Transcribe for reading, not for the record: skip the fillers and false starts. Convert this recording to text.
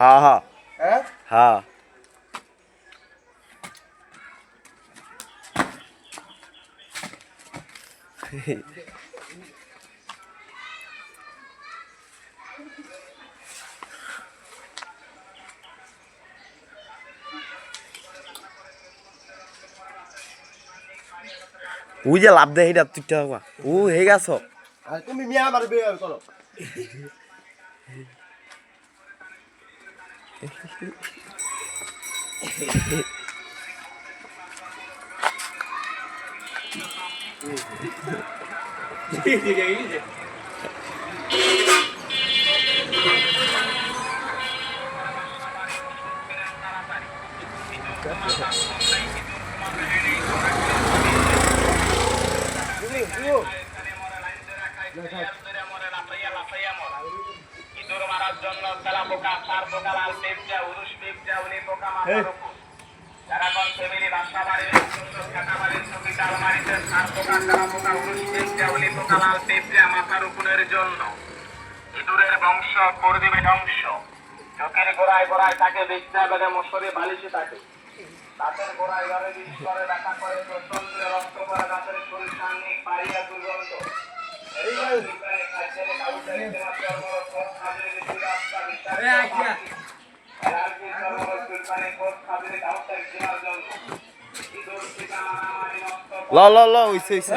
হ্যাঁ হ্যাঁ হ্যাঁ হ্যাঁ ওই যে লাভ দেয় এটা তুই ও হয়ে গেছ আর তুমি মিয়া আমার বিয়ে করো ইঁদুর মারার জন্য তেলা পোকা, সার পোকা, লাল পেঁপচা, উরুস পেঁপচা, উলি পোকা মাথার উপর। যারাগণ ফ্যামিলি বাসা বাড়ির খাতা বাড়ির ছবি আলমারিতে সার পোকা, তেলা পোকা, উরুস পেঁপচা, উলি পোকা, লাল পেঁপচা মাথার উপরের জন্য ইঁদুরের বংশ করে দেবে ধ্বংস। চোখের গোড়ায় গোড়ায় তাকে দেখতে হবে, মশরে বালিশে থাকে। দাঁতের গোড়ায় ঘরে বিষ করে দেখা করে প্রচন্ড রক্ত করে দাঁতের শরীর সান্নিক পাড়িয়া দুর্গন্ধ। ল ল ল হইছে হইছে